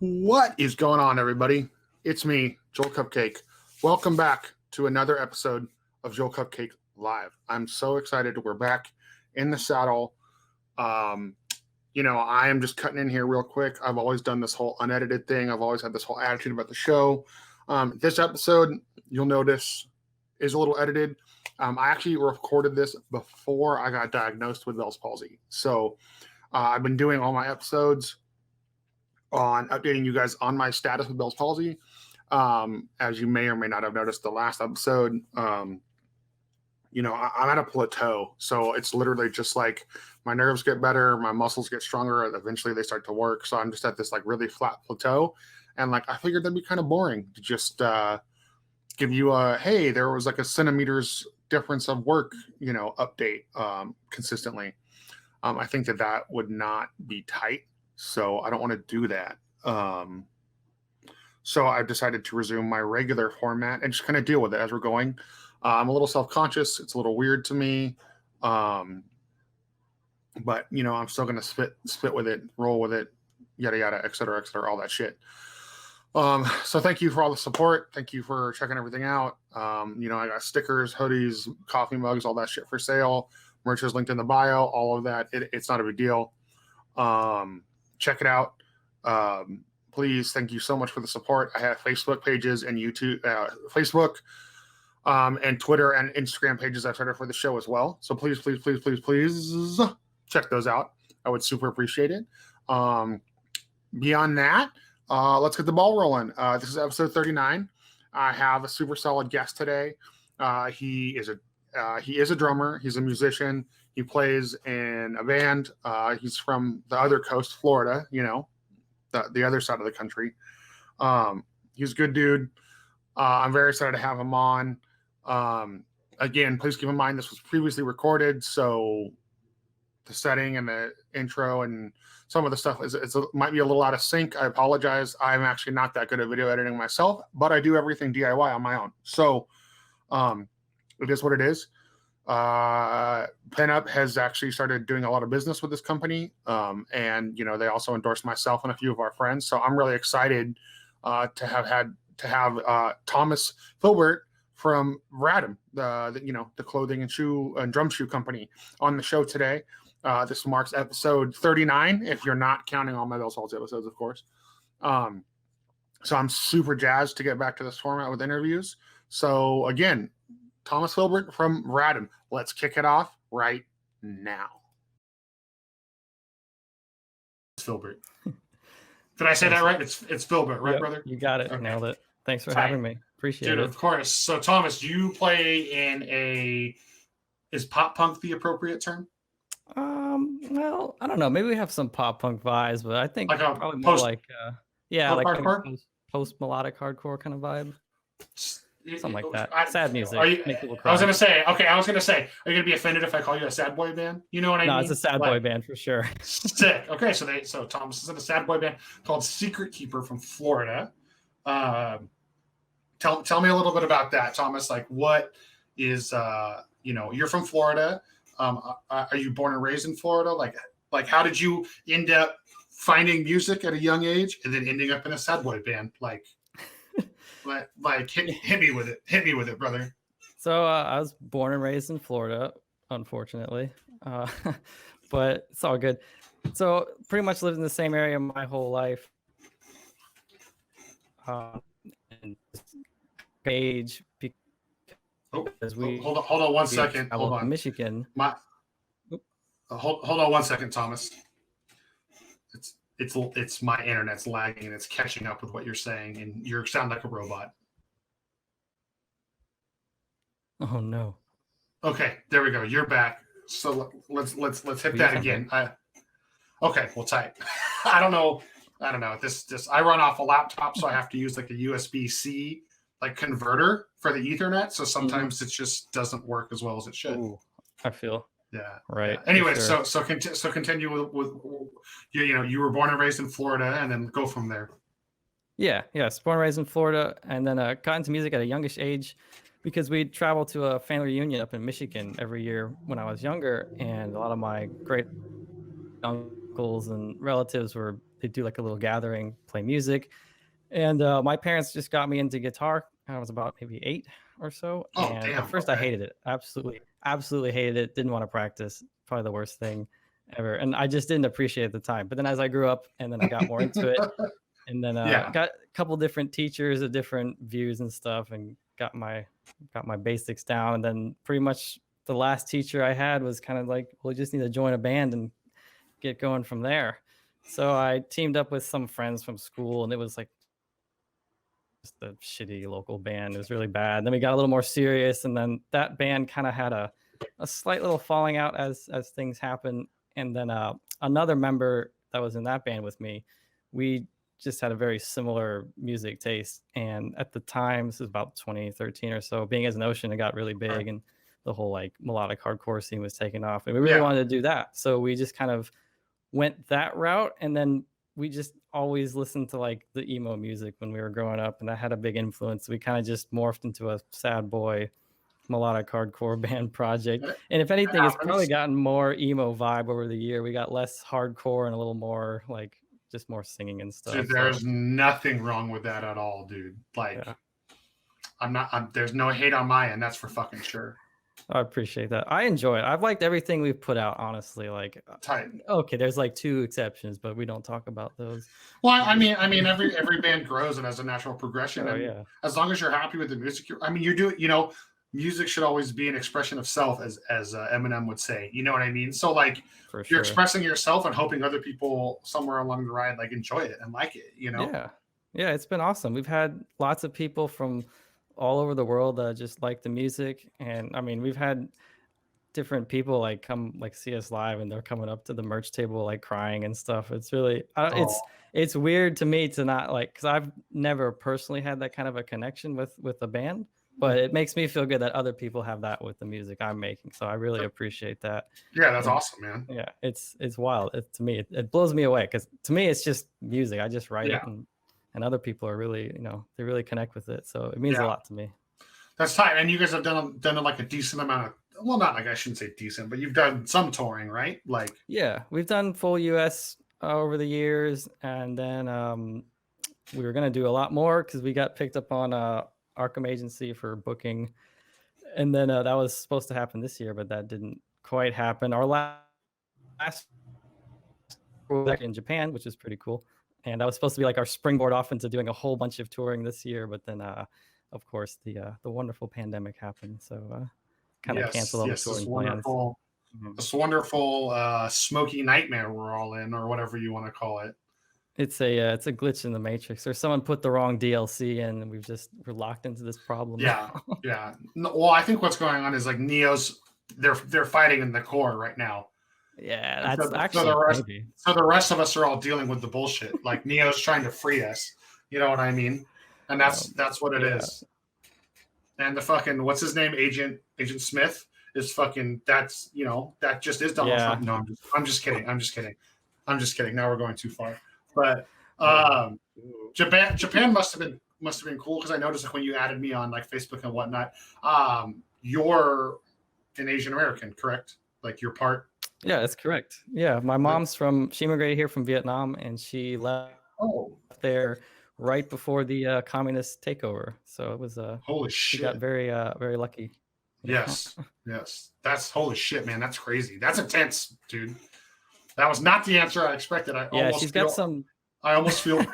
What is going on, everybody? It's me, Joel Cupcake. Welcome back to another episode of Joel Cupcake Live. I'm so excited. We're back in the saddle. I am just cutting in here real quick. I've always done this whole unedited thing. I've always had this whole attitude about the show. This episode, you'll notice, is a little edited. I actually recorded this before I got diagnosed with Bell's palsy. So I've been doing all my episodes on updating you guys on my status with Bell's palsy. As you may or may not have noticed the last episode, I'm at a plateau. So it's literally just like my nerves get better, my muscles get stronger, and eventually they start to work. So I'm just at this like really flat plateau. And like I figured that'd be kind of boring to just give you hey, there was like a centimeters difference of work, update consistently. I think that would not be tight. So I don't want to do that. So I've decided to resume my regular format and just kind of deal with it as we're going. I'm a little self-conscious. It's a little weird to me. But I'm still going to spit with it, roll with it, yada, yada, et cetera, all that shit. So thank you for all the support. Thank you for checking everything out. I got stickers, hoodies, coffee mugs, all that shit for sale. Merch is linked in the bio, all of that. It's not a big deal. Check it out. Please, thank you so much for the support. I have Facebook pages and YouTube, Facebook, and Twitter and Instagram pages I've started for the show as well. So please check those out. I would super appreciate it. Beyond that, let's get the ball rolling. This is episode 39. I have a super solid guest today. He is a drummer. He's a musician. He plays in a band. He's from the other coast, Florida, the other side of the country. He's a good dude. I'm very excited to have him on. Again, please keep in mind this was previously recorded, so the setting and the intro and some of the stuff might be a little out of sync. I apologize. I'm actually not that good at video editing myself, but I do everything DIY on my own. So it is what it is. Pinup has actually started doing a lot of business with this company. And they also endorsed myself and a few of our friends. So I'm really excited to have Thomas Filbert from Vratim, the clothing and shoe and drum shoe company, on the show today. This marks episode 39, if you're not counting all my Bell's palsy episodes, of course. So I'm super jazzed to get back to this format with interviews. So again, Thomas Filbert from Vratim. Let's kick it off right now. It's Filbert. Did I say that right? It's Filbert, right, brother? You got it. Okay. Nailed it. Thanks for having me. Appreciate it. Dude, of course. So, Thomas, you play in is pop punk the appropriate term? Well, I don't know. Maybe we have some pop punk vibes, but I think like probably more like post melodic hardcore kind of vibe. Something like that. Sad music. I was gonna say, are you gonna be offended if I call you a sad boy band? You know what I mean? No, it's a sad boy band for sure. Sick. Okay, so Thomas is in a sad boy band called Secret Keeper from Florida. Tell me a little bit about that, Thomas. Like, what is you're from Florida. Are you born and raised in Florida? Like how did you end up finding music at a young age and then ending up in a sad boy band? Hit me with it, brother. So I was born and raised in Florida, unfortunately, but it's all good. So pretty much lived in the same area my whole life. And age because hold on 1 second. Hold on, Michigan. Hold on 1 second, Thomas. It's my internet's lagging and it's catching up with what you're saying, and you sound like a robot. Oh no. Okay, there we go. You're back. So let's hit that again. Okay, we'll type. I don't know. This I run off a laptop, so I have to use like a USB-C converter for the Ethernet. So sometimes it just doesn't work as well as it should. Ooh, I feel. Yeah. Right. Yeah. Anyway, sure. so continue with you were born and raised in Florida, and then go from there. Yeah. Born and raised in Florida, and then got into music at a youngish age because we'd travel to a family reunion up in Michigan every year when I was younger, and a lot of my great uncles uncles and relatives they do like a little gathering, play music. And my parents just got me into guitar. I was about maybe 8 or so. Oh, And damn. at first I hated it. Absolutely hated it. Didn't want to practice. Probably the worst thing ever. And I just didn't appreciate it at the time. But then as I grew up and then I got more into it, and then got a couple different teachers of different views and stuff, and got my basics down. And then pretty much the last teacher I had was kind of like, well, you just need to join a band and get going from there. So I teamed up with some friends from school, and it was like just a shitty local band. It was really bad. Then we got a little more serious, and then that band kind of had a slight little falling out as things happen. And then another member that was in that band with me, we just had a very similar music taste. And at the time, this is about 2013 or so, Being as an Ocean, it got really big, and the whole like melodic hardcore scene was taking off, and we really wanted to do that. So we just kind of went that route, and then we just always listened to like the emo music when we were growing up, and that had a big influence. We kind of just morphed into a sad boy melodic hardcore band project. And if anything, it's probably gotten more emo vibe over the year. We got less hardcore and a little more like just more singing and stuff. Dude, there's nothing wrong with that at all, dude. Like, there's no hate on my end. That's for fucking sure. I appreciate that. I enjoy it. I've liked everything we've put out, honestly. Like, okay, there's like 2 exceptions, but we don't talk about those. Well, I mean, every band grows and has a natural progression. Oh, and as long as you're happy with the music, you're doing. Music should always be an expression of self, as Eminem would say. You know what I mean? So like, you're expressing yourself and hoping other people somewhere along the ride like enjoy it and like it. Yeah, it's been awesome. We've had lots of people from all over the world that just like the music, and I mean, we've had different people like come like see us live, and they're coming up to the merch table like crying and stuff. It's really it's weird to me to not like, because I've never personally had that kind of a connection with a band, but it makes me feel good that other people have that with the music I'm making. So I really appreciate that. Yeah, that's awesome, man. Yeah, it's wild. To me, it blows me away, because to me it's just music. I just write it, and other people are really, they really connect with it. So it means a lot to me. That's tight. And you guys have done like a decent amount of, well, not like, I shouldn't say decent, but you've done some touring, right? Like, yeah, we've done full US over the years, and then we were gonna do a lot more because we got picked up on Arkham Agency for booking, and then that was supposed to happen this year, but that didn't quite happen. Our last was in Japan, which is pretty cool, and that was supposed to be like our springboard off into doing a whole bunch of touring this year, but then of course the wonderful pandemic happened, so kind of canceled all the touring plans. This wonderful smoky nightmare we're all in, or whatever you want to call it. It's a glitch in the matrix, or someone put the wrong DLC in, and we're locked into this problem. Yeah. No, well, I think what's going on is like Neo's, they're fighting in the core right now. Yeah, that's actually so the rest of us are all dealing with the bullshit. Like Neo's trying to free us. You know what I mean? And that's what it is. And the fucking, what's his name, Agent Smith is fucking, that's, that just is Donald Trump. No, I'm just kidding. Now we're going too far. But Japan must have been cool, because I noticed that when you added me on like Facebook and whatnot, you're an Asian American, correct? Like you're part. Yeah, that's correct. Yeah, my mom's she immigrated here from Vietnam, and she left there right before the communist takeover. So it was holy shit. She got very very lucky. Yes. That's holy shit, man. That's crazy. That's intense, dude. That was not the answer I expected. I almost feel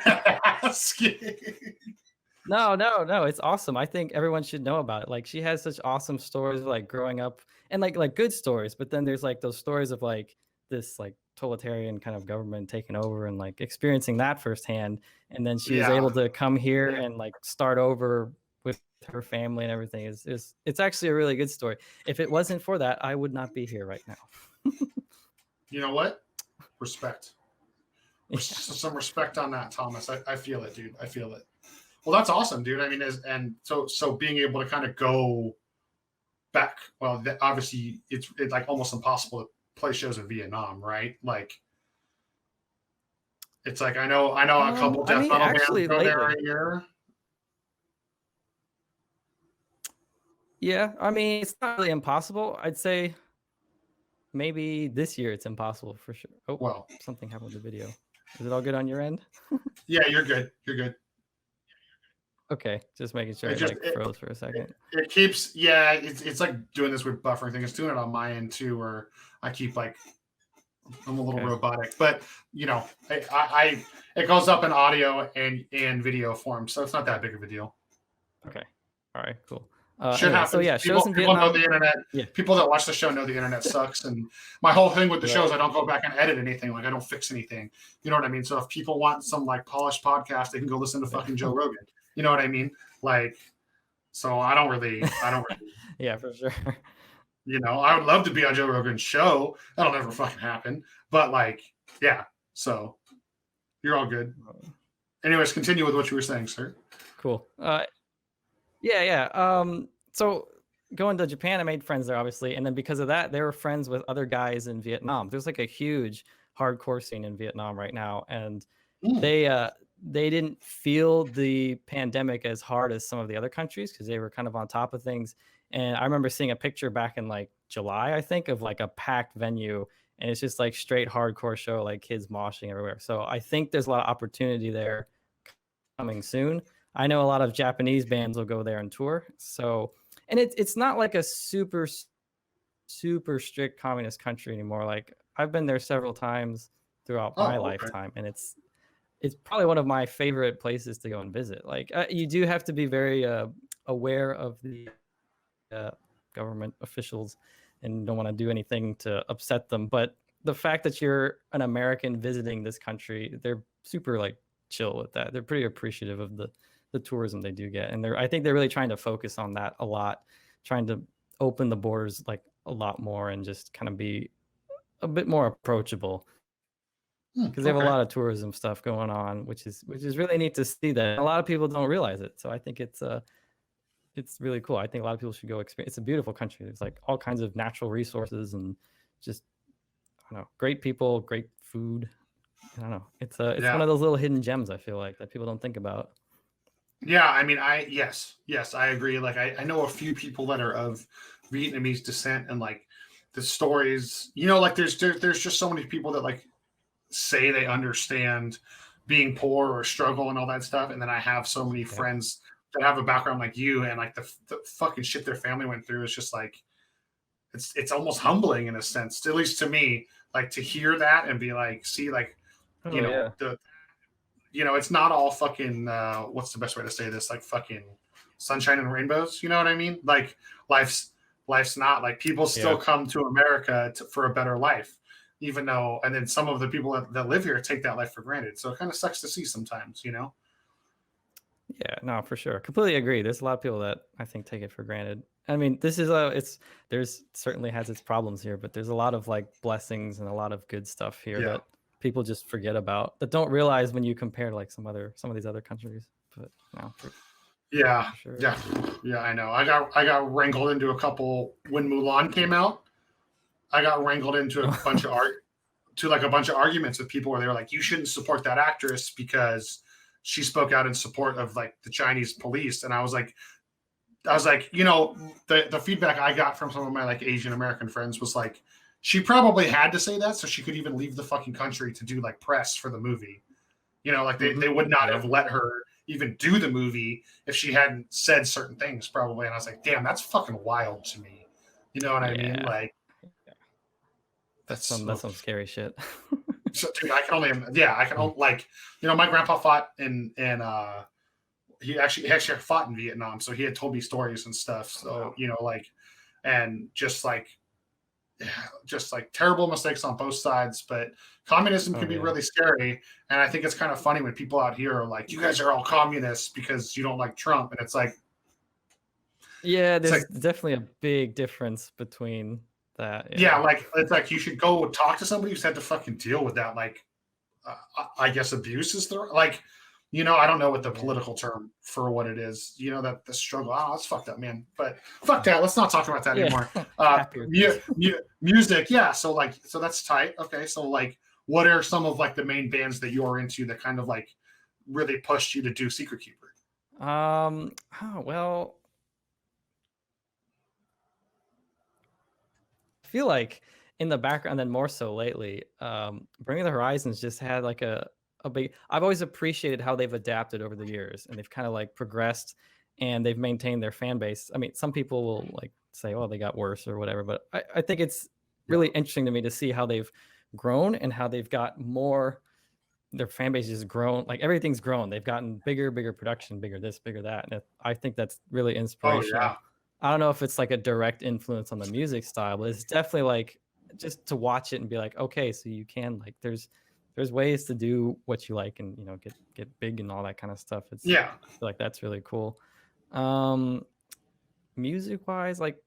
No, it's awesome. I think everyone should know about it. Like, she has such awesome stories, like growing up, and like good stories, but then there's like those stories of like this like totalitarian kind of government taking over, and like experiencing that firsthand. And then she was able to come here and like start over with her family and everything. It's actually a really good story. If it wasn't for that, I would not be here right now. You know what? Respect. Some respect on that, Thomas. I feel it, dude. I feel it. Well, that's awesome, dude. I mean, so being able to kind of go back, well, obviously it's like almost impossible to play shows in Vietnam, right? Like, it's like I know a couple death metal bands go there a year. Yeah, I mean, it's not really impossible. I'd say maybe this year it's impossible for sure. Oh, Well, something happened with the video. Is it all good on your end? yeah, you're good. You're good. Okay, just making sure It it just like froze for a second. it keeps yeah. It's like doing this with buffering thing. It's doing it on my end too, where I keep like I'm a little robotic, but you know, I it goes up in audio and video form, so it's not that big of a deal. Okay. All right. Cool. Shit Anyway, happens. so yeah, People, shows in people know Vietnam. the internet. Yeah. People that watch the show know the internet sucks. And my whole thing with the Right. shows, I don't go back and edit anything. Like I don't fix anything. You know what I mean? So if people want some like polished podcast, they can go listen to fucking Joe Rogan. You know what I mean? Like, so I don't really. Yeah, for sure. You know, I would love to be on Joe Rogan's show. That'll never fucking happen. But like, yeah. So you're all good. Anyways, continue with what you were saying, sir. Cool. Yeah. So going to Japan, I made friends there, obviously, and then because of that, they were friends with other guys in Vietnam. There's like a huge hardcore scene in Vietnam right now, and they didn't feel the pandemic as hard as some of the other countries because they were kind of on top of things. And I remember seeing a picture back in like July, I think, of like a packed venue, and it's just like straight hardcore show, like kids moshing everywhere. So I think there's a lot of opportunity there coming soon. I know a lot of Japanese bands will go there and tour. So, and it's not like a super strict communist country anymore. Like I've been there several times throughout my lifetime, and it's probably one of my favorite places to go and visit. Like you do have to be very aware of the government officials and don't want to do anything to upset them. But the fact that you're an American visiting this country, they're super like chill with that. They're pretty appreciative of the tourism they do get, and I think they're really trying to focus on that a lot, trying to open the borders like a lot more and just kind of be a bit more approachable because they have a lot of tourism stuff going on, which is really neat to see that. A lot of people don't realize it, so I think it's really cool. I think a lot of people should go experience. It's a beautiful country. There's like all kinds of natural resources and just I don't know, great people, great food. I don't know. It's one of those little hidden gems I feel like that people don't think about. Yeah, I mean, yes, I agree. Like, I know a few people that are of Vietnamese descent, and like the stories, you know, like there's just so many people that like say they understand being poor or struggle and all that stuff, and then I have so many friends that have a background like you, and like the fucking shit their family went through is just like it's almost humbling in a sense, at least to me, like to hear that and be like, see, like you know, it's not all fucking, what's the best way to say this? Like fucking sunshine and rainbows. You know what I mean? Like life's not like people still come to America for a better life, even though, and then some of the people that live here take that life for granted. So it kind of sucks to see sometimes, you know? Yeah, no, for sure. Completely agree. There's a lot of people that I think take it for granted. I mean, this is there's certainly has its problems here, but there's a lot of like blessings and a lot of good stuff here that people just forget about, that don't realize when you compare to like some of these other countries. But no, for sure. Yeah, I know. I got wrangled into a couple when Mulan came out. I got wrangled into a bunch of arguments with people where they were like, you shouldn't support that actress because she spoke out in support of like the Chinese police. And I was like, you know, the feedback I got from some of my like Asian American friends was like, she probably had to say that so she could even leave the fucking country to do like press for the movie. You know, like they would not have let her even do the movie if she hadn't said certain things, probably. And I was like, damn, that's fucking wild to me. You know what I mean? Like, that's some scary shit. So, dude, I can only like, you know, my grandpa fought in he actually fought in Vietnam, so he had told me stories and stuff. So, you know, like, and just like terrible mistakes on both sides, but communism can be really scary. And I think it's kind of funny when people out here are like, you guys are all communists because you don't like Trump. And it's like, there's definitely a big difference between that. Like it's like you should go talk to somebody who's had to fucking deal with that. Like, I guess abuse is like, you know, I don't know what the political term for what it is. You know, that the struggle. Oh, that's fucked up, man. But fuck that. Let's not talk about that anymore. Music, So that's tight. Okay, so like, what are some of like the main bands that you're into that kind of like really pushed you to do Secret Keeper? Well, I feel like in the background, then more so lately, Bring Me the Horizons just had like a big. I've always appreciated how they've adapted over the years, and they've kind of like progressed, and they've maintained their fan base. I mean, some people will like say, "Oh, they got worse" or whatever, but I think it's really interesting to me to see how they've grown and how they've got more. Their fan base has grown, like everything's grown. They've gotten bigger production, bigger this, bigger that, and I think that's really Oh inspirational. yeah. I don't know if it's like a direct influence on the music style, but it's definitely like just to watch it and be like, okay, so you can like there's ways to do what you like and get big and all that kind of stuff. I feel like that's really cool. Music wise, like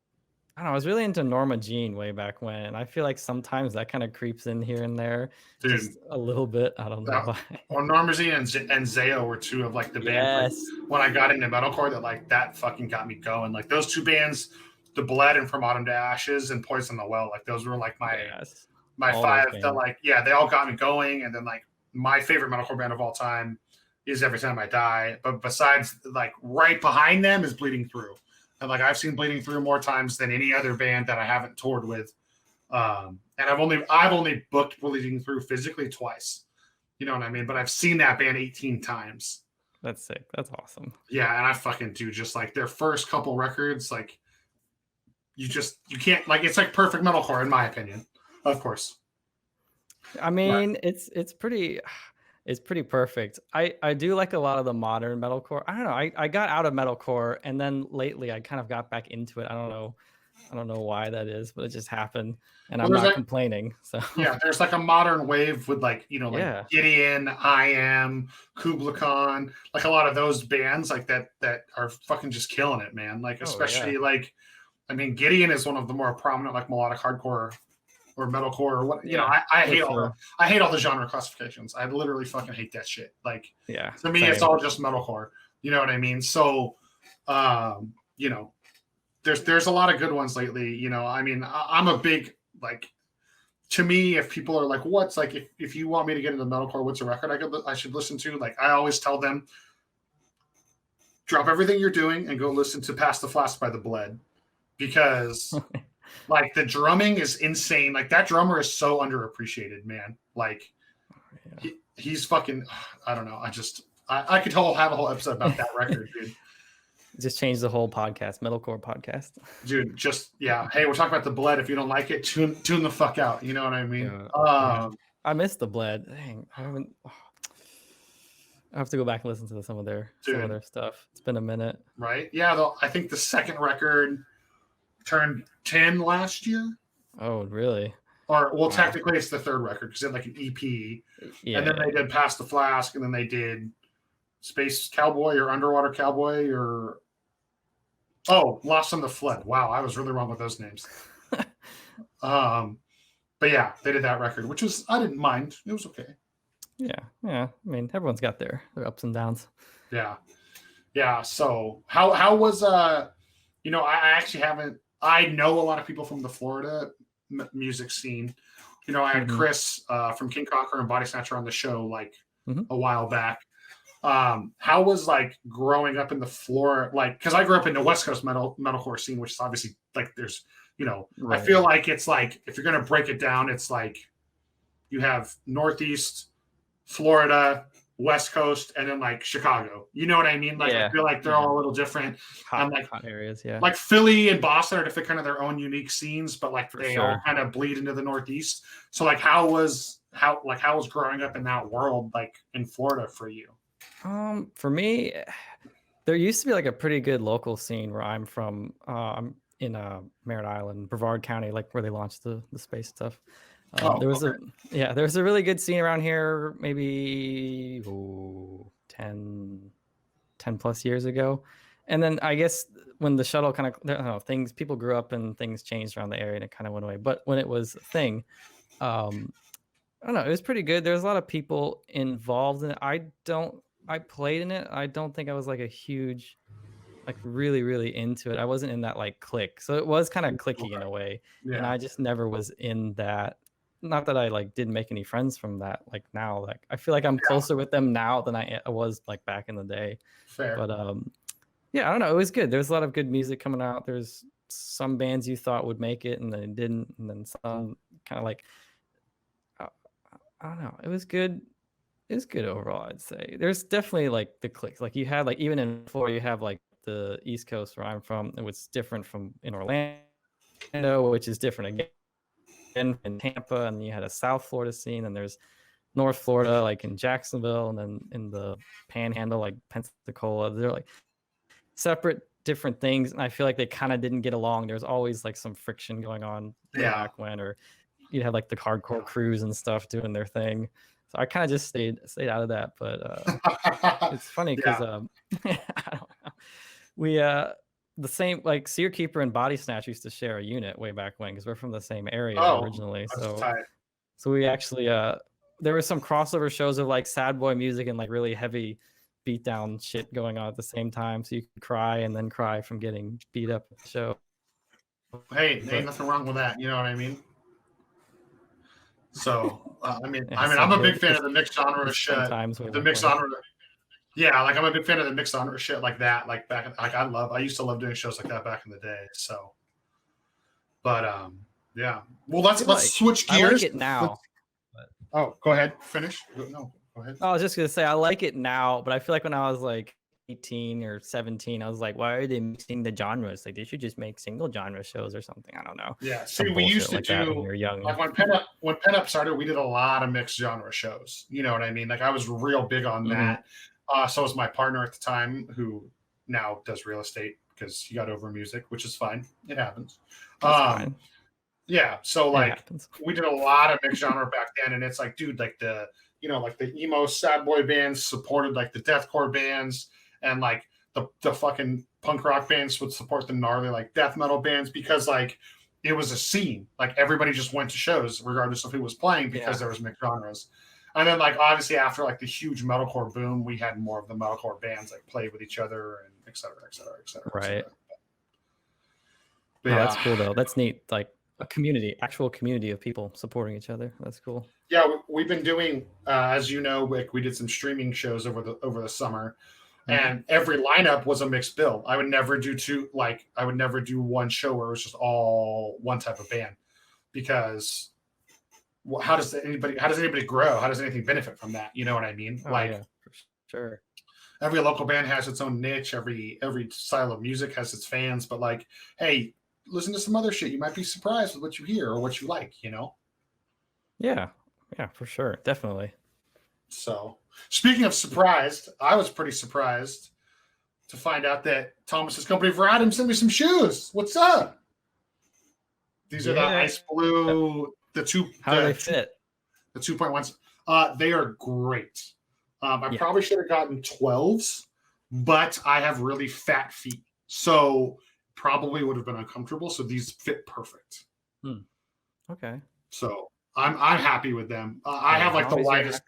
I don't know, I was really into Norma Jean way back when, and I feel like sometimes that kind of creeps in here and there, dude, just a little bit. I don't know why. Well, Norma Jean and Zayo were two of like the bands when I got into metalcore that fucking got me going. Like those two bands, The Bled and From Autumn to Ashes and Poison the Well, like those were like my five that like they all got me going. And then like my favorite metalcore band of all time is Every Time I Die, but besides like right behind them is Bleeding Through. And like I've seen Bleeding Through more times than any other band that I haven't toured with. And I've only booked Bleeding Through physically twice. You know what I mean? But I've seen that band 18 times. That's sick. That's awesome. Yeah, and I fucking do. Just like their first couple records, like you can't, like, it's like perfect metalcore in my opinion. Of course. I mean, it's pretty perfect. I do like a lot of the modern metalcore. I don't know. I got out of metalcore, and then lately I kind of got back into it. I don't know why that is, but it just happened, and I'm not complaining. So yeah, there's like a modern wave with like Gideon, I Am, Kubla Khan, like a lot of those bands like that are fucking just killing it, man. Like especially like, I mean, Gideon is one of the more prominent like melodic hardcore or metalcore or what I hate all the genre classifications. I literally fucking hate that shit. Like to me it's all just metalcore. You know what I mean? So there's a lot of good ones lately. I mean, I'm a big like, to me, if people are like, what's like, if you want me to get into metalcore, what's a record I should listen to? Like I always tell them, drop everything you're doing and go listen to Pass the Flask by The Bled, because like the drumming is insane. Like that drummer is so underappreciated, man. Like he's fucking, I don't know. I could have a whole episode about that record, dude. Just change the whole podcast, metalcore podcast. Dude, hey, we're talking about The Bled. If you don't like it, tune the fuck out. You know what I mean? I missed The Bled. Dang, I have to go back and listen to some of their stuff. It's been a minute. Right? Yeah, I think the second record turned 10 last year. Oh, really? Or well, technically it's the third record because they had like an EP. And then they did Pass the Flask, and then they did Space Cowboy or Underwater Cowboy or Lost on the Flood. Wow, I was really wrong with those names. But yeah, they did that record, which I didn't mind. It was okay. Yeah. I mean, everyone's got their ups and downs. Yeah. So how was I actually haven't. I know a lot of people from the Florida music scene. I had Chris from King Conqueror and Body Snatcher on the show like a while back. How was like growing up in the Florida, like, because I grew up in the West Coast metalcore scene, which is obviously like there's I feel like it's like, if you're gonna break it down, it's like you have Northeast, Florida, West Coast, and then like Chicago. You know what I mean? Like I feel like they're all a little different. Hot areas, Like Philly and Boston are kind of their own unique scenes, but like they all kind of bleed into the Northeast. So like how was growing up in that world like in Florida for you? For me, there used to be like a pretty good local scene where I'm from. I'm in Merritt Island, Brevard County, like where they launched the space stuff. There was a really good scene around here maybe 10 plus years ago. And then I guess when the shuttle kind of, I don't know, people grew up and things changed around the area and it kind of went away. But when it was a thing, I don't know, it was pretty good. There's a lot of people involved in it. I played in it. I don't think I was like a huge, like really, really into it. I wasn't in that like clique. So it was kind of cliquey in a way. Yeah. And I just never was in that. Not that I like didn't make any friends from that. Like now, like I feel like I'm closer with them now than I was like back in the day. Fair. But I don't know. It was good. There's a lot of good music coming out. There's some bands you thought would make it and then didn't, and then some kind of like, I don't know. It was good. It was good overall, I'd say. There's definitely like the clicks. Like you had like even in Florida, you have like the East Coast where I'm from. It was different from in Orlando, which is different again in Tampa, and you had a South Florida scene, and there's North Florida, like in Jacksonville, and then in the Panhandle, like Pensacola. They're like separate, different things, and I feel like they kind of didn't get along. There's always like some friction going on way back when, or you had like the hardcore crews and stuff doing their thing. So I kind of just stayed out of that. But it's funny because I don't know. We the same, like Secret Keeper and Body Snatch used to share a unit way back when, because we're from the same area originally. So we actually there was some crossover shows of like sad boy music and like really heavy beatdown shit going on at the same time, so you could cry and then cry from getting beat up at the show. Hey, ain't nothing wrong with that. You know what I mean? So I'm a big fan of the mixed genre shit. The mixed genre. Yeah, like I'm a big fan of the mixed genre shit like that. Like I used to love doing shows like that back in the day. So, but yeah. Well, let's switch gears. I like it now. Oh, go ahead. Finish. No, go ahead. I was just gonna say I like it now, but I feel like when I was like 18 or 17, I was like, why are they mixing the genres? Like they should just make single genre shows or something. I don't know. Yeah. See, we used to like do when you're young. Like when Pen-Up started, we did a lot of mixed genre shows. You know what I mean? Like I was real big on that. So was my partner at the time, who now does real estate because he got over music, which is fine. It happens. Fine. Yeah. So like we did a lot of mixed genre back then, and it's like, dude, like the emo sad boy bands supported like the deathcore bands, and like the fucking punk rock bands would support the gnarly like death metal bands, because like it was a scene. Like everybody just went to shows regardless of who was playing, because there was mixed genres. And then like obviously after like the huge metalcore boom, we had more of the metalcore bands like play with each other and et cetera, et cetera, et cetera. Right. But that's cool though. That's neat. Like a community, actual community of people supporting each other. That's cool. Yeah, we've been doing, as you know, like we did some streaming shows over the summer, and every lineup was a mixed bill. I would never do one show where it was just all one type of band, because how does anybody grow? How does anything benefit from that? You know what I mean? Oh, yeah, for sure. Every local band has its own niche. Every style of music has its fans. But like, hey, listen to some other shit. You might be surprised with what you hear or what you like, you know? Yeah, for sure. Definitely. So speaking of surprised, I was pretty surprised to find out that Thomas's company Vratim sent me some shoes. What's up? These are the ice blue, how do they fit? The 2.1s. They are great. I probably should have gotten 12s, but I have really fat feet. So probably would have been uncomfortable. So these fit perfect. Okay. So I'm happy with them. I have like the lightest.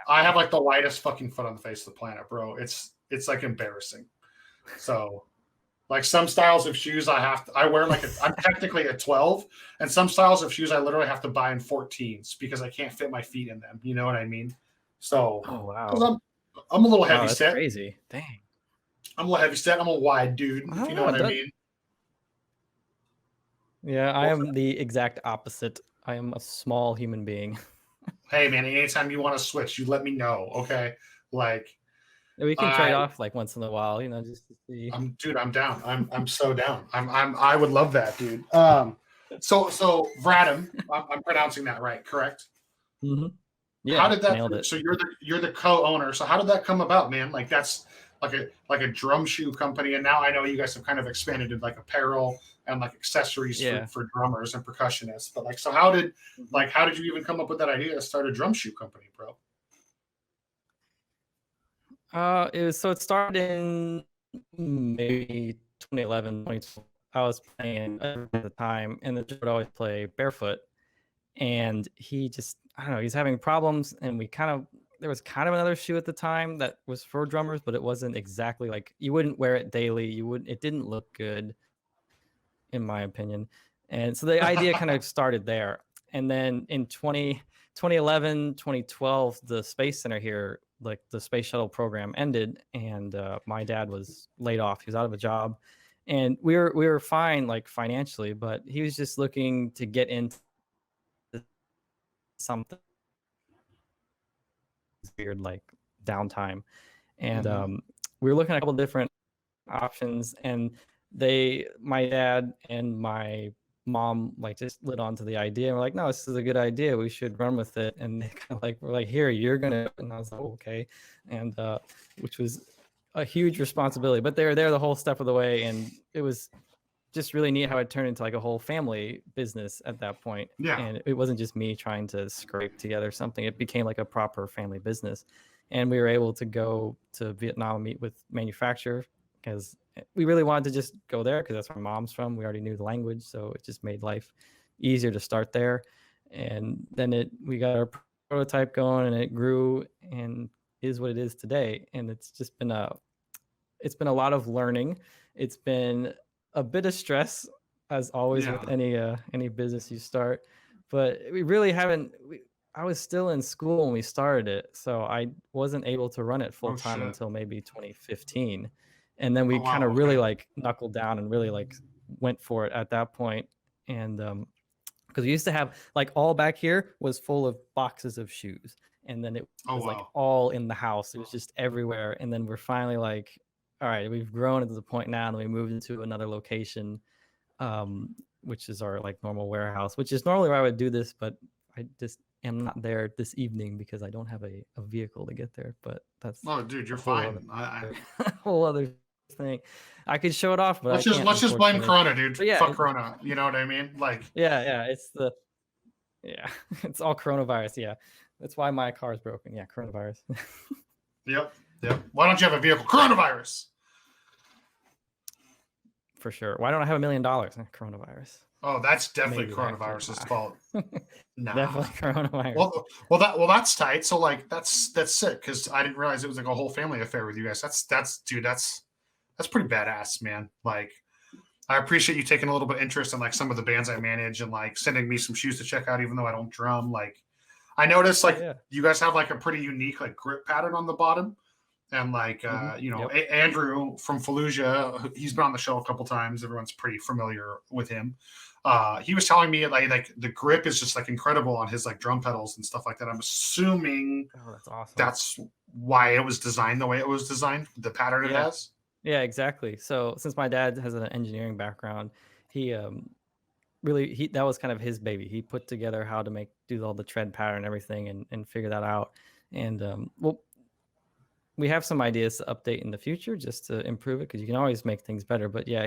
I have like the lightest fucking foot on the face of the planet, bro. It's like embarrassing. So like some styles of shoes I wear like I'm technically a 12, and some styles of shoes I literally have to buy in 14s because I can't fit my feet in them. You know what I mean? So I'm a little heavy set. Crazy. Dang. I'm a little heavy set. I'm a wide dude. If you know what I mean? Yeah, I am the exact opposite. I am a small human being. Hey man, anytime you want to switch, you let me know. Okay. Like we can trade off like once in a while, just to see. I'm down. I'm so down. I would love that, dude. So Vratim, I'm pronouncing that right, correct? Mm-hmm. Yeah. How did that? Nailed it. So you're the co-owner. So how did that come about, man? Like that's like a drum shoe company, and now I know you guys have kind of expanded into like apparel and like accessories for drummers and percussionists. But like, so how did you even come up with that idea to start a drum shoe company, bro? It started in maybe 2011, 2012. I was playing at the time, and the dude would always play barefoot. And he just, I don't know, he's having problems. And there was kind of another shoe at the time that was for drummers, but it wasn't exactly like, you wouldn't wear it daily. It didn't look good, in my opinion. And so the idea kind of started there. And then in 2011, 2012, the Space Center here, like the space shuttle program ended, and my dad was laid off. He was out of a job, and we were fine, like financially, but he was just looking to get into something weird like downtime. And we were looking at a couple different options, and my dad and my mom like just lit onto the idea, and we're like, no, this is a good idea, we should run with it. And they kind of like were like, here, you're gonna, and I was like, okay. And which was a huge responsibility, but they were there the whole step of the way, and it was just really neat how it turned into like a whole family business at that point. Yeah. And it wasn't just me trying to scrape together something, it became like a proper family business. And we were able to go to Vietnam and meet with manufacturer, because we really wanted to just go there because that's where mom's from. We already knew the language, so it just made life easier to start there. And then we got our prototype going, and it grew and is what it is today. And it's just been a lot of learning. It's been a bit of stress, as always with any business you start, but we really haven't. I was still in school when we started it, so I wasn't able to run it full time until maybe 2015. And then we kind of really like knuckled down and really like went for it at that point. And because we used to have like all back here was full of boxes of shoes, and then it was like all in the house. It was just everywhere. And then we're finally like, all right, we've grown to the point now, and we moved into another location, which is our like normal warehouse, which is normally where I would do this, but I just am not there this evening because I don't have a vehicle to get there. But that's dude, you're fine. Whole other thing. I could show it off, but let's just blame Corona, dude. Yeah, fuck Corona. You know what I mean? Like, it's it's all coronavirus. Yeah, that's why my car is broken. Yeah, coronavirus. Yep. Why don't you have a vehicle? Coronavirus. For sure. Why don't I have $1 million? Coronavirus. Oh, that's definitely coronavirus's fault. Nah. Definitely coronavirus. Well, that's tight. So like, that's sick, because I didn't realize it was like a whole family affair with you guys. That's pretty badass, man. Like, I appreciate you taking a little bit of interest in like some of the bands I manage, and like sending me some shoes to check out, even though I don't drum. Like, I noticed like you guys have like a pretty unique like grip pattern on the bottom. And like, Andrew from Fallujah, he's been on the show a couple times. Everyone's pretty familiar with him. He was telling me like the grip is just like incredible on his like drum pedals and stuff like that. I'm assuming that's awesome. That's why it was designed the way it was designed, the pattern it has. Yeah, exactly. So since my dad has an engineering background, he that was kind of his baby. He put together how to do all the tread pattern and everything, and figure that out. And we have some ideas to update in the future just to improve it, because you can always make things better. But yeah,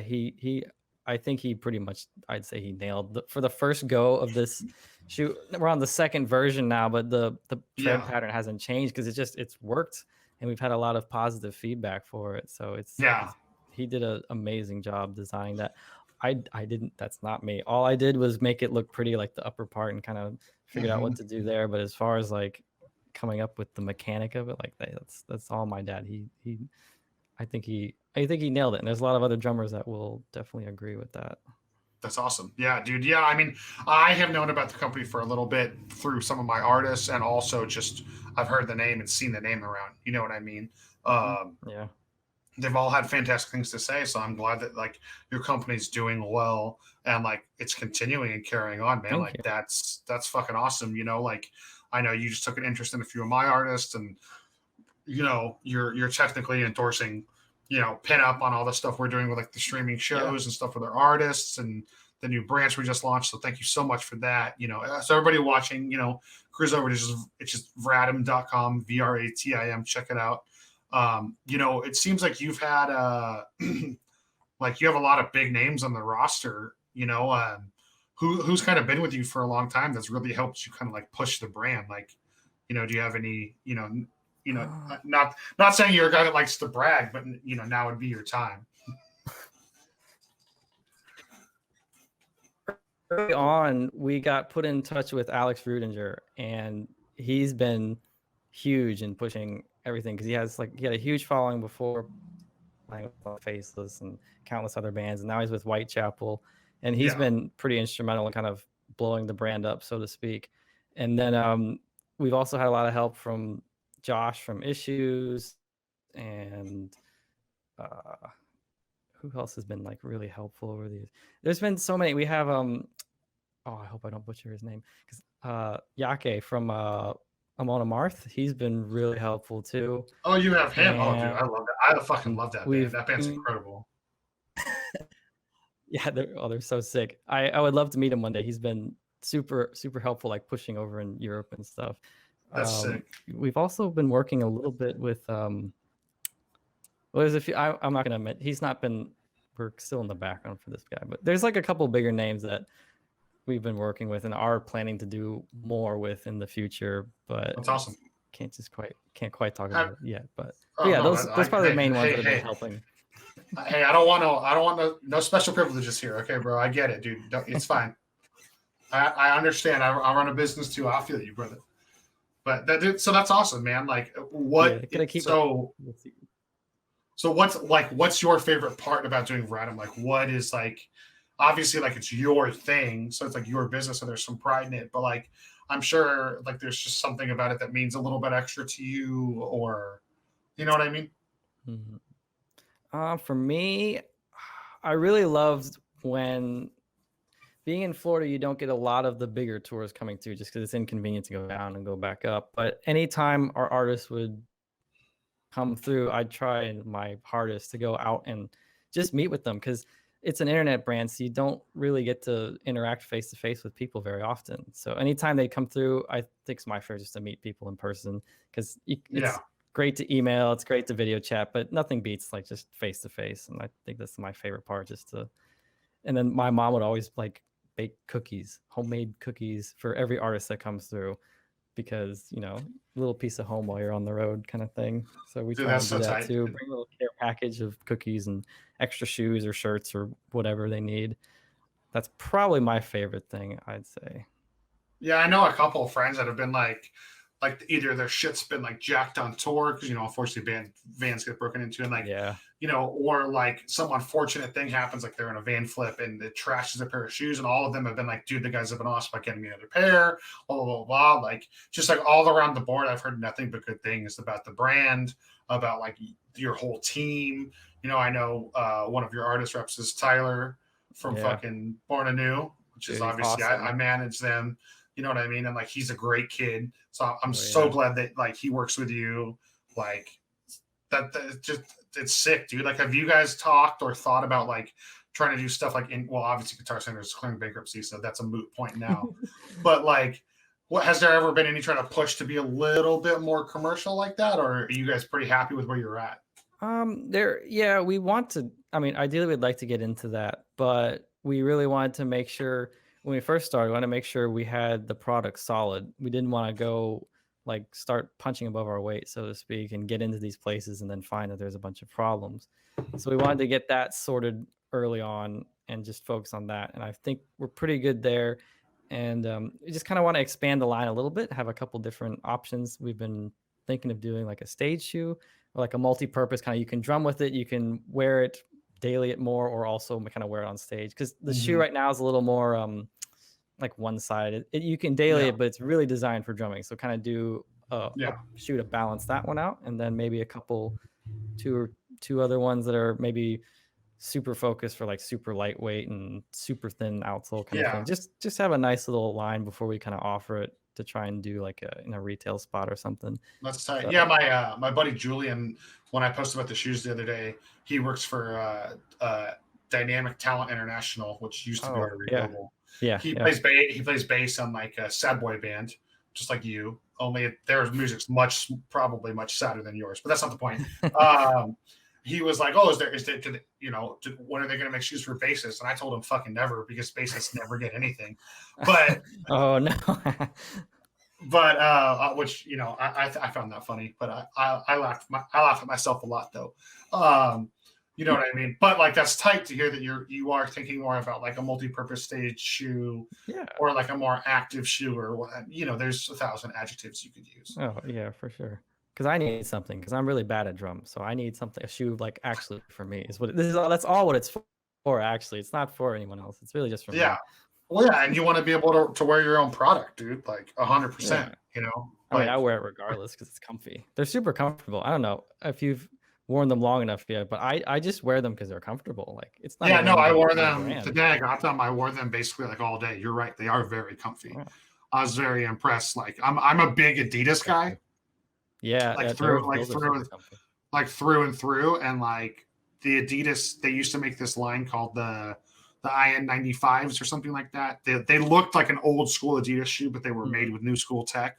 I think he pretty much, I'd say he nailed for the first go of this shoot. We're on the second version now, but the tread pattern hasn't changed because it's worked, and we've had a lot of positive feedback for it. So he did an amazing job designing that. I didn't, that's not me. All I did was make it look pretty, like the upper part, and kind of figured out what to do there. But as far as like coming up with the mechanic of it, like that's all my dad. I think he nailed it, and there's a lot of other drummers that will definitely agree with that. That's awesome. Yeah, dude. Yeah, I mean, I have known about the company for a little bit through some of my artists, and also just I've heard the name and seen the name around. You know what I mean? They've all had fantastic things to say, so I'm glad that like your company's doing well, and like it's continuing and carrying on, man. Thank you. That's fucking awesome. You know, like I know you just took an interest in a few of my artists, and you know, you're technically endorsing, you know, pin up on all the stuff we're doing with like the streaming shows and stuff with our artists and the new branch we just launched. So thank you so much for that. You know, so everybody watching, you know, cruise over to it's just vratim.com, VRATIM, check it out. You know, it seems like you've had like you have a lot of big names on the roster, you know, who's kind of been with you for a long time that's really helped you kind of like push the brand. Like, you know, do you have any, you know, not saying you're a guy that likes to brag, but you know, now would be your time. Early on, we got put in touch with Alex Rudinger, and he's been huge in pushing everything, because he had a huge following before, playing with Faceless and countless other bands, and now he's with Whitechapel, and he's been pretty instrumental in kind of blowing the brand up, so to speak. And then we've also had a lot of help from Josh from Issues, and who else has been like really helpful over these? There's been so many. We have I hope I don't butcher his name, because Yake from Amon Amarth, he's been really helpful too. Oh, you have him. Oh, dude, I And love that. I fucking love that band. That band's incredible. Yeah, they're so sick. I would love to meet him one day. He's been super helpful, like pushing over in Europe and stuff. That's sick. We've also been working a little bit with well, there's a few. I'm not gonna admit he's not been. We're still in the background for this guy, but there's like a couple bigger names that we've been working with and are planning to do more with in the future. But that's awesome. Can't quite talk about it yet. But yeah, those probably the main ones that have been helping. Hey, I don't want no special privileges here. Okay, bro. I get it, dude. It's fine. I understand. I run a business too. I feel you, brother. But so that's awesome, man. Like what? Yeah, so what's your favorite part about doing Vratim? Like what is like, obviously like it's your thing. So it's like your business and there's some pride in it, but like, I'm sure like there's just something about it that means a little bit extra to you, or, you know what I mean? Mm-hmm. For me, I really loved when being in Florida, you don't get a lot of the bigger tours coming through just because it's inconvenient to go down and go back up. But anytime our artists would come through, I'd try my hardest to go out and just meet with them, because it's an internet brand, so you don't really get to interact face to face with people very often. So anytime they come through, I think it's my favorite just to meet people in person, because it's great to email, it's great to video chat, but nothing beats like just face to face. And I think that's my favorite part, just to. And then my mom would always like bake cookies, homemade cookies for every artist that comes through, because a little piece of home while you're on the road kind of thing. So we try to do that too. Bring a little care package of cookies and extra shoes or shirts or whatever they need. That's probably my favorite thing, I'd say. Yeah, I know a couple of friends that have been like either their shit's been like jacked on tour because unfortunately vans get broken into, and or like some unfortunate thing happens, like they're in a van flip and it trashes a pair of shoes, and all of them have been like, dude, the guys have been awesome by getting me another pair, blah blah blah blah. Like just like all around the board, I've heard nothing but good things about the brand, about like your whole team. I know one of your artist reps is Tyler from fucking Born Anew, which is obviously awesome. I manage them. You know what I mean? And like, he's a great kid. So I'm so glad that like he works with you. Like that it's sick, dude. Like, have you guys talked or thought about like trying to do stuff like obviously Guitar Center is declaring bankruptcy, so that's a moot point now. But like, what has there ever been any trying to push to be a little bit more commercial like that, or are you guys pretty happy with where you're at? We want to. I mean, ideally, we'd like to get into that, but we really wanted to make sure. When we first started, we wanted to make sure we had the product solid. We didn't want to go like start punching above our weight, so to speak, and get into these places and then find that there's a bunch of problems. So we wanted to get that sorted early on and just focus on that. And I think we're pretty good there. And we just kind of want to expand the line a little bit, have a couple different options. We've been thinking of doing like a stage shoe or like a multi-purpose kind of, you can drum with it, you can wear it daily it more, or also kind of wear it on stage, because the shoe right now is a little more like one-sided. You can daily it, but it's really designed for drumming, so kind of do a shoe to balance that one out, and then maybe two other ones that are maybe super focused for like super lightweight and super thin outsole kind of thing. Just have a nice little line before we kind of offer it to try and do like in a retail spot or something. That's tight. So, my buddy Julian, when I posted about the shoes the other day, he works for Dynamic Talent International, which used to be Art Global. He plays bass on like a sad boy band, just like you. Only their music's probably much sadder than yours, but that's not the point. He was like, "Oh, when are they going to make shoes for bassists?" And I told him, "Fucking never, because bassists never get anything." But oh no. But which I found that funny, but I laughed at myself a lot though. You know what I mean? But like, that's tight to hear that you are thinking more about like a multi-purpose stage shoe, or like a more active shoe, or what, there's 1,000 adjectives you could use. Oh yeah, for sure. Because I need something, because I'm really bad at drums, so I need a shoe like actually for me is what that's all what it's for. Actually, it's not for anyone else. It's really just for me. Well, and you want to be able to wear your own product, dude, like 100%. I mean, I wear it regardless because it's comfy. They're super comfortable. I don't know if you've worn them long enough yet, but I just wear them because they're comfortable. Like it's not. Yeah, even no, I wore the them brand. the day I got them. I wore them basically like all day. You're right; they are very comfy. Yeah. I was very impressed. Like I'm a big Adidas guy. Yeah, Like through and through, and like the Adidas, they used to make this line called the IN95s or something like that. They looked like an old school Adidas shoe, but they were made with new school tech.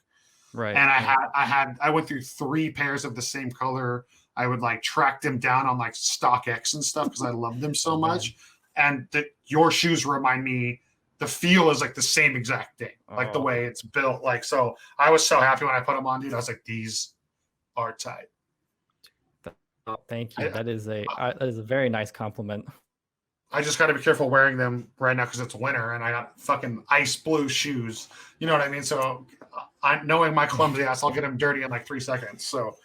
Right. And I went through 3 pairs of the same color. I would like track them down on like StockX and stuff because I love them so much. And your shoes remind me, the feel is like the same exact thing, like the way it's built. Like, so I was so happy when I put them on, dude. I was like, these are tight. Thank you. That is a very nice compliment. I just got to be careful wearing them right now because it's winter and I got fucking ice blue shoes. You know what I mean? So knowing my clumsy ass, I'll get them dirty in like 3 seconds. So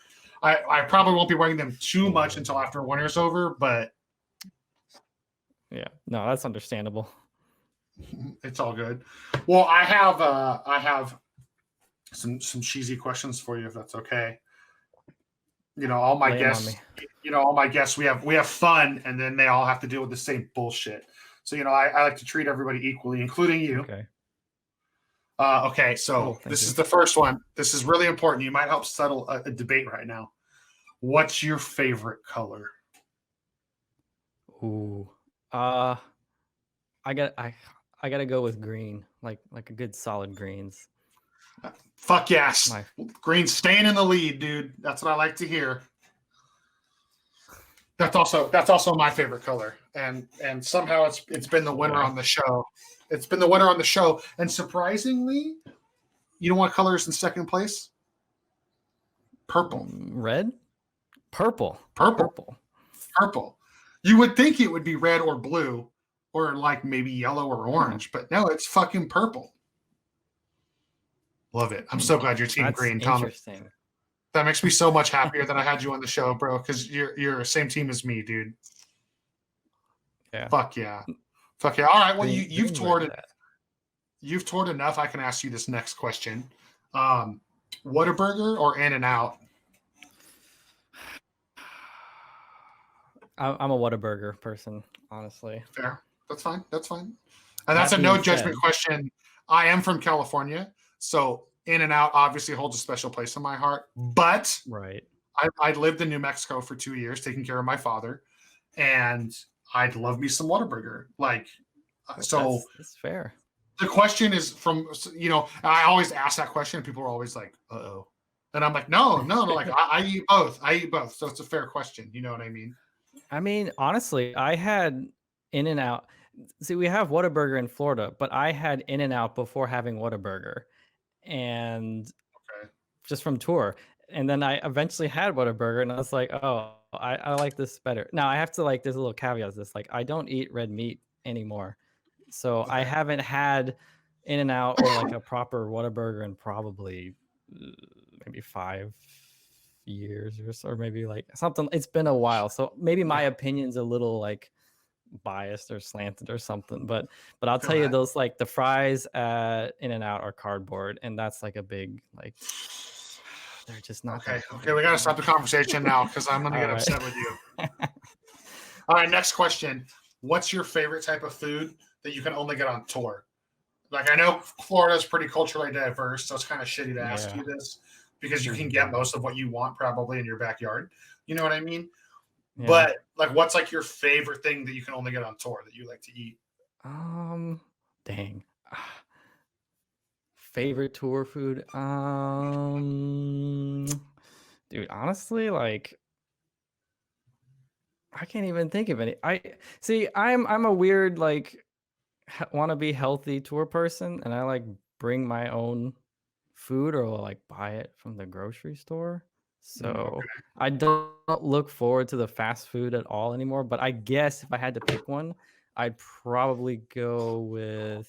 I probably won't be wearing them too much until after winter's over, but yeah, no, that's understandable. It's all good. Well, I have some cheesy questions for you if that's okay. You know, all my guests, we have fun, and then they all have to deal with the same bullshit. So, you know, I like to treat everybody equally, including you. Okay. Okay, so this is the first one. This is really important. You might help settle a debate right now. What's your favorite color? Ooh. I gotta go with green, like a good solid greens. Fuck yes. Green's staying in the lead, dude. That's what I like to hear. That's also my favorite color. And somehow it's been the winner on the show. It's been the winner on the show. And surprisingly, you know what color is in second place? Purple. Red? Purple. You would think it would be red or blue or like maybe yellow or orange, but no, it's fucking purple. Love it. I'm so glad you're team green, Thomas. Interesting. That makes me so much happier that I had you on the show, bro, because you're the same team as me, dude. Yeah. Fuck yeah. All right. Well, you've toured it. You've toured enough. I can ask you this next question. Whataburger or In-N-Out? I'm a Whataburger person, honestly. Fair. That's fine. And that's a no judgment question. I am from California, so In-N-Out obviously holds a special place in my heart. But I lived in New Mexico for 2 years, taking care of my father, and I'd love me some Whataburger. Like, so that's fair. The question is from, you know, I always ask that question, and people are always like, "Uh-oh," and I'm like, no. Like, I eat both. So it's a fair question. You know what I mean? I mean, honestly, I had In-N-Out. See, we have Whataburger in Florida, but I had In-N-Out before having Whataburger, and just from tour. And then I eventually had Whataburger, and I was like, oh, I like this better. Now I have to there's a little caveat to this. Like, I don't eat red meat anymore, so I haven't had In-N-Out or like a proper Whataburger in probably maybe 5 years or so, or maybe like something. It's been a while, so maybe my opinion's a little like biased or slanted or something, but I'll tell you, those like the fries at In-N-Out are cardboard, and that's like a big like, they're just not okay. We gotta stop the conversation now because I'm gonna get upset with you. All right, next question. What's your favorite type of food that you can only get on tour? Like, I know Florida's pretty culturally diverse, so it's kind of shitty to ask you this because you can get most of what you want probably in your backyard. You know what I mean? Yeah. But like, what's like your favorite thing that you can only get on tour that you like to eat? Dang. Favorite tour food? Dude, honestly, like, I can't even think of any. I'm a weird like want to be healthy tour person, and I like bring my own food or like buy it from the grocery store. So I don't look forward to the fast food at all anymore. But I guess if I had to pick one, I'd probably go with,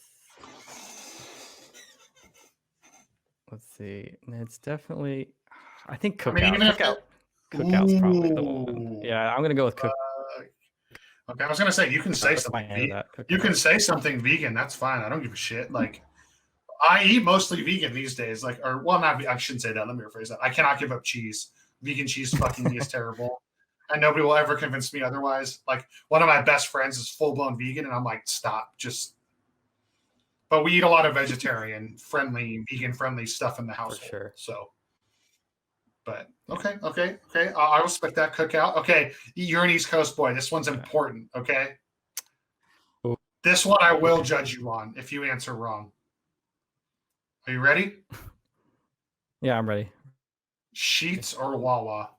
let's see. It's definitely, I think Cookout. Cookout's probably the one. Yeah, I'm gonna go with Cookout. Okay, I was gonna say you can say something. You can say something vegan. That's fine. I don't give a shit. Like, I eat mostly vegan these days. Like, or well, not. I shouldn't say that. Let me rephrase that. I cannot give up cheese. Vegan cheese fucking is terrible. and nobody will ever convince me otherwise. Like one of my best friends is full blown vegan, and I'm like, stop, just. But we eat a lot of vegetarian friendly, vegan friendly stuff in the household. For sure. So, but okay. I respect that. Cookout. Okay, you're an East Coast boy. This one's important. Okay. Ooh. This one I will judge you on if you answer wrong. Are you ready? Yeah, I'm ready. Sheetz or Wawa?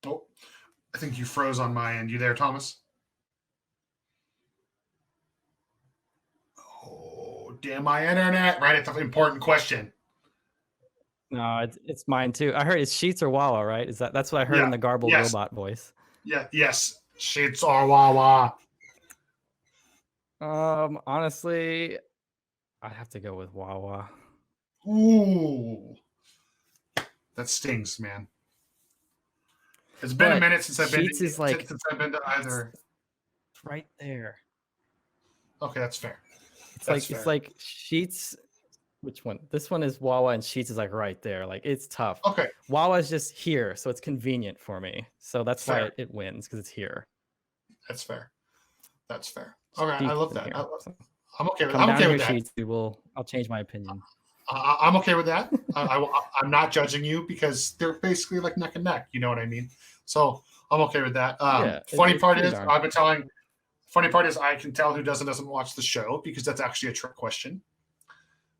Oh, I think you froze on my end. You there, Thomas? Oh, damn my internet. Right, it's an important question. No, it's mine too. I heard it's Sheetz or Wawa, right? That's what I heard in the garbled robot voice. Yeah, yes. Sheetz or Wawa. Honestly, I'd have to go with Wawa. Ooh. That stings, man. It's been a minute since I've been to either. It's right there. Okay, that's fair. It's like Sheetz. Which one? This one is Wawa, and Sheetz is like right there. Like it's tough. Okay. Wawa is just here, so it's convenient for me. So that's why it wins, because it's here. That's fair. Okay, I love that. I'm okay with that. I'll change my opinion. I'm okay with that. I'm not judging you because they're basically like neck and neck. You know what I mean? So I'm okay with that. Funny part is I can tell who doesn't watch the show because that's actually a trick question.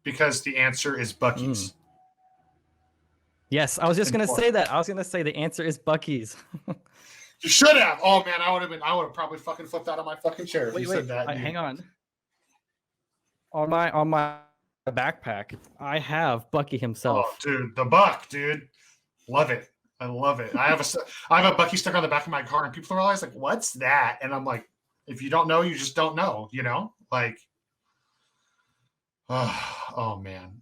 Because the answer is Buc-ee's. Yes, I was just gonna say that. I was gonna say the answer is Buc-ee's. You should have. Oh man, I would have probably fucking flipped out of my fucking chair if you said that. Hang on. On my backpack, I have Buc-ee himself. Oh, dude, the Buck, dude, love it. I love it. I have a Buc-ee stuck on the back of my car, and people are always like, "What's that?" And I'm like, "If you don't know, you just don't know." You know, like. Oh man.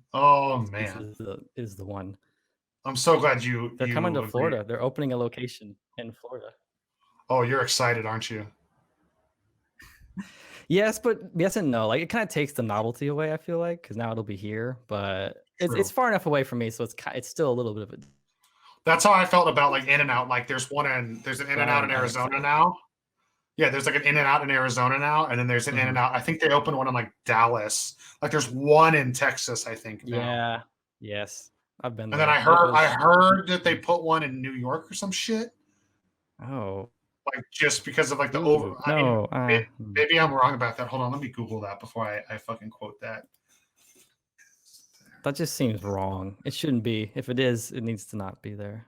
Is the one. I'm so glad they're coming to Florida. They're opening a location in Florida. Oh, you're excited, aren't you? Yes, but yes and no. Like it kind of takes the novelty away, I feel like, because now it'll be here, but it's far enough away from me, so it's still a little bit of a. That's how I felt about like In-N-Out. Like there's an In-N-Out in Arizona now. Yeah, there's like an In-N-Out in Arizona now, and then there's an In-N-Out. I think they opened one in like Dallas. Like there's one in Texas, I think. Now. Yeah. Yes, I've been there. And then I heard that they put one in New York or some shit. Oh. Like just because of like the maybe I'm wrong about that. Hold on, let me Google that before I fucking quote that. That just seems wrong. It shouldn't be. If it is, it needs to not be there.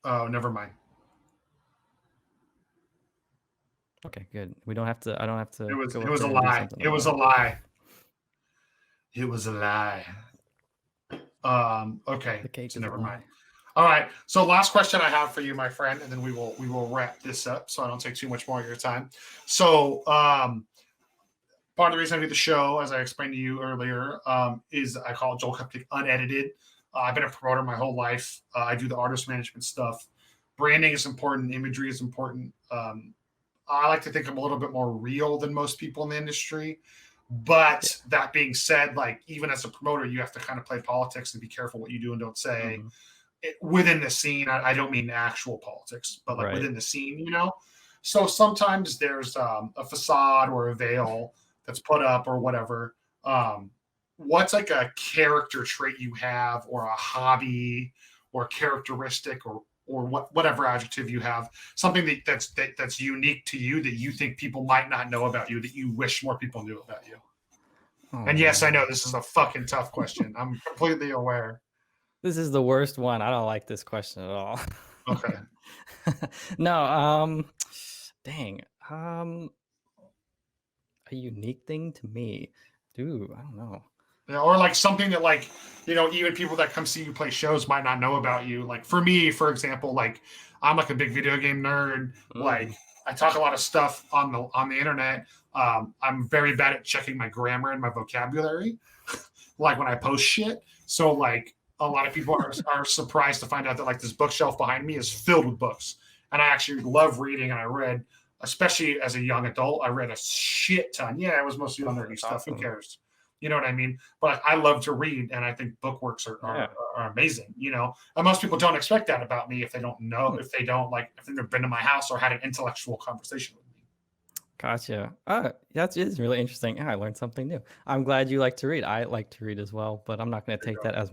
Oh, never mind. Okay, good. I don't have to. It was a lie. It was a lie. It was a lie. Okay. So never mind. All right. So last question I have for you, my friend, and then we will wrap this up so I don't take too much more of your time. So part of the reason I do the show, as I explained to you earlier, is I call it Joel Cupcake Unedited. I've been a promoter my whole life. I do the artist management stuff. Branding is important. Imagery is important. I like to think I'm a little bit more real than most people in the industry. But that being said, like even as a promoter, you have to kind of play politics and be careful what you do and don't say. Within the scene, I don't mean actual politics, but like within the scene, you know? So sometimes there's a facade or a veil that's put up or whatever. What's like a character trait you have or a hobby or characteristic or whatever adjective you have, something that's unique to you that you think people might not know about you, that you wish more people knew about you? And yes, I know this is a fucking tough question. I'm completely aware. This is the worst one. I don't like this question at all. Okay. No, dang. A unique thing to me. Dude, I don't know. Yeah, or like something that like, you know, even people that come see you play shows might not know about you. Like for me, for example, like I'm like a big video game nerd. Like I talk a lot of stuff on the internet. I'm very bad at checking my grammar and my vocabulary, like when I post shit. So like a lot of people are surprised to find out that like this bookshelf behind me is filled with books. And I actually love reading, and I read especially as a young adult, I read a shit ton. Yeah, it was mostly on nerdy stuff. Awesome. Who cares? You know what I mean? But I love to read, and I think bookworks are amazing. You know, and most people don't expect that about me if they don't know, if they've never been to my house or had an intellectual conversation with me. Gotcha. That is really interesting. I learned something new. I'm glad you like to read. I like to read as well, but I'm not going to take that as.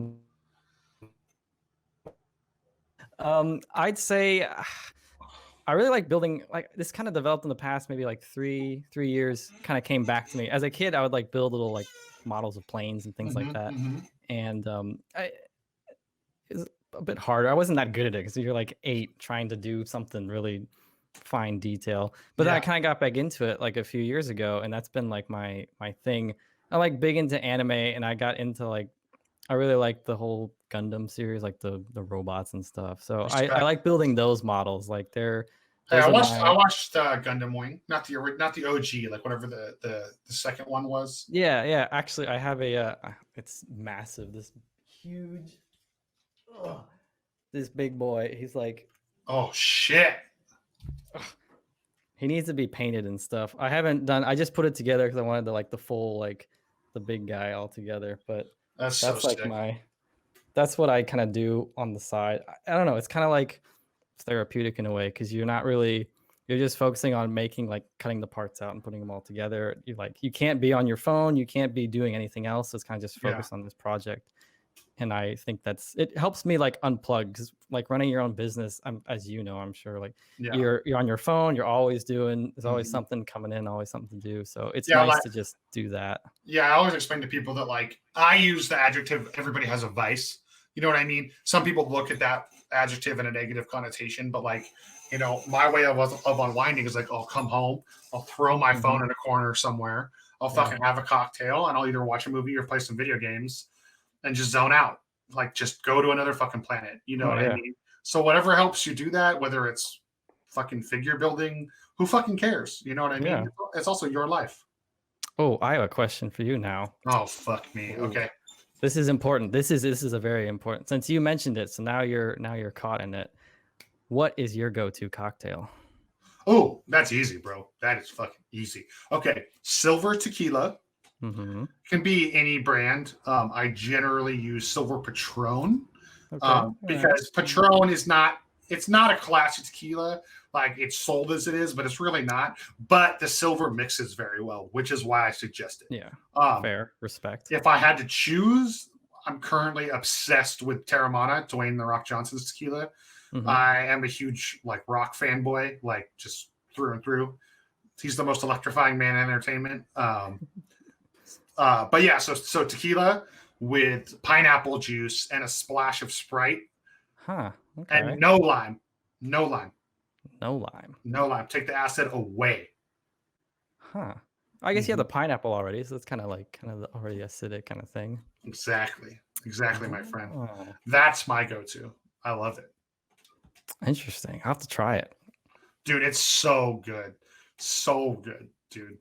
I'd say I really like building. Like this kind of developed in the past, maybe like three years. Kind of came back to me as a kid. I would like build little like models of planes and things like that. And it's a bit harder. I wasn't that good at it because you're like 8 trying to do something really fine detail. But then I kind of got back into it like a few years ago, and that's been like my thing. I like big into anime, and I got into like I really like the whole Gundam series, like the robots and stuff. So I like building those models. Like they're. I watched Gundam Wing, not the OG, like whatever the second one was. Yeah. Actually, I have it's massive. This huge. This big boy. He's like. Oh shit. He needs to be painted and stuff. I just put it together because I wanted to like the full like the big guy all together. But that's like sick. That's what I kind of do on the side. I don't know. It's kind of like therapeutic in a way because you're just focusing on making like cutting the parts out and putting them all together. You can't be on your phone. You can't be doing anything else. So it's kind of just focused on this project. And I think it helps me like unplug because like running your own business, as you know, I'm sure like you're on your phone, you're always there's always something coming in, always something to do. So it's nice to just do that. Yeah. I always explain to people that like I use the adjective, everybody has a vice. You know what I mean? Some people look at that adjective in a negative connotation, but like, you know, my way of unwinding is like, I'll come home, I'll throw my phone in a corner somewhere. I'll fucking have a cocktail and I'll either watch a movie or play some video games. And just zone out, like just go to another fucking planet. You know what I mean? So whatever helps you do that, whether it's fucking figure building, who fucking cares? You know what I mean? Yeah. It's also your life. Oh, I have a question for you now. Oh, fuck me. Okay. This is important. This is a very important, since you mentioned it. So now you're caught in it. What is your go-to cocktail? Oh, that's easy, bro. That is fucking easy. Okay. Silver tequila. Can be any brand. I generally use Silver Patron because Patron it's not a classic tequila like it's sold as it is, but it's really not. But the silver mixes very well, which is why I suggest it. Yeah, fair, respect. If I had to choose, I'm currently obsessed with Terramana, Dwayne The Rock Johnson's tequila. I am a huge like rock fanboy, like just through and through. He's the most electrifying man in entertainment. But yeah, so tequila with pineapple juice and a splash of Sprite. Okay. And no lime. Take the acid away. I guess you have the pineapple already, so it's kind of the already acidic kind of thing. Exactly, my friend. That's my go-to. I love it. Interesting. I'll have to try it. Dude, it's so good. So good, dude.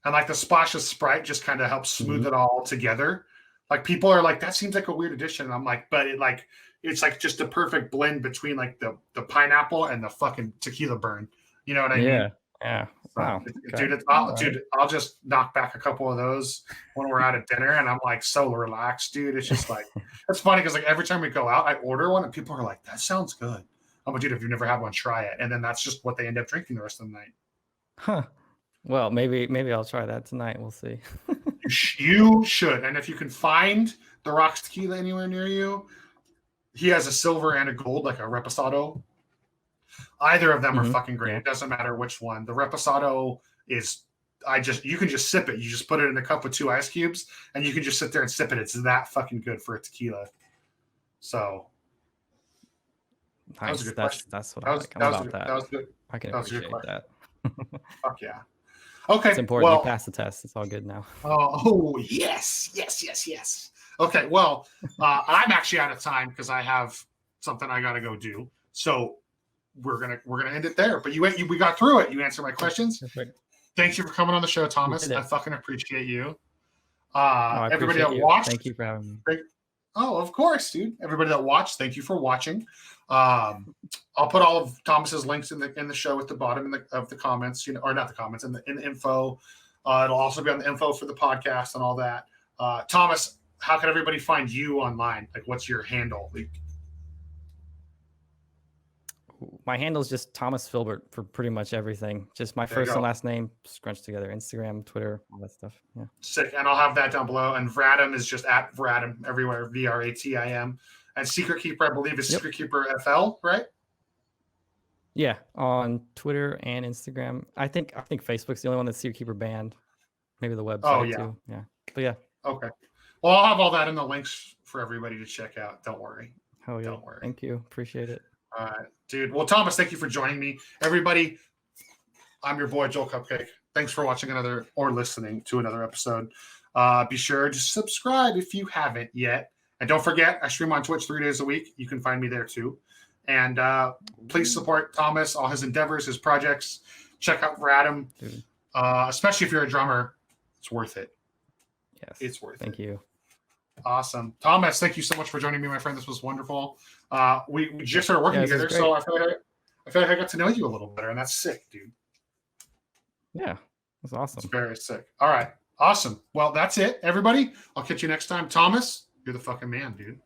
And like the splash of Sprite just kind of helps smooth it all together. Like people are like, that seems like a weird addition. And I'm like, but it's like just a perfect blend between like the pineapple and the fucking tequila burn. You know what I mean? Yeah. Wow. Dude, I'll just knock back a couple of those when we're out at dinner and I'm like so relaxed, dude. It's just like, it's funny because like every time we go out, I order one and people are like, that sounds good. I'm like, dude, if you've never had one, try it. And then that's just what they end up drinking the rest of the night. Well, maybe I'll try that tonight. We'll see. You should. And if you can find the Rock's tequila anywhere near you, he has a silver and a gold, like a Reposado. Either of them are fucking great. It doesn't matter which one. The Reposado is, you can just sip it. You just put it in a cup with 2 ice cubes and you can just sit there and sip it. It's that fucking good for a tequila. So. Nice. That's what I like about that. That was good. I can appreciate that. Fuck yeah. Okay. It's important. You passed the test. It's all good now. Oh, yes. Okay. Well, I'm actually out of time because I have something I got to go do. So we're gonna end it there. But we got through it. You answered my questions. Perfect. Thank you for coming on the show, Thomas. I fucking appreciate you. Everybody that watched, thank you for having me. Oh, of course, dude. Everybody that watched, thank you for watching. I'll put all of Thomas's links in the show at the bottom of the comments, or not the comments, in the info. It'll also be on the info for the podcast and all that. Thomas, how can everybody find you online? Like, what's your handle? My handle is just Thomas Filbert for pretty much everything. Just my first and last name scrunched together. Instagram, Twitter, all that stuff. Yeah. Sick. And I'll have that down below. And Vratim is just at Vratim everywhere. Vratim. And Secret Keeper, I believe, is Secret Keeper FL, right? Yeah, on Twitter and Instagram. I think Facebook's the only one that's Secret Keeper banned. Maybe the website too. Yeah. But yeah. Okay. Well, I'll have all that in the links for everybody to check out. Don't worry. Oh yeah. Don't worry. Thank you. Appreciate it. All right, dude. Well, Thomas, thank you for joining me. Everybody, I'm your boy, Joel Cupcake. Thanks for watching or listening to another episode. Be sure to subscribe if you haven't yet. And don't forget, I stream on Twitch 3 days a week. You can find me there too. And please support Thomas, all his endeavors, his projects. Check out Vratim, especially if you're a drummer. It's worth it. Yes. It's worth it. Thank you. Awesome. Thomas, thank you so much for joining me, my friend. This was wonderful. We just started working together, so I feel like I got to know you a little better, and that's sick, dude. Yeah, that's awesome. It's very sick. All right. Awesome. Well, that's it, everybody. I'll catch you next time. Thomas, you're the fucking man, dude.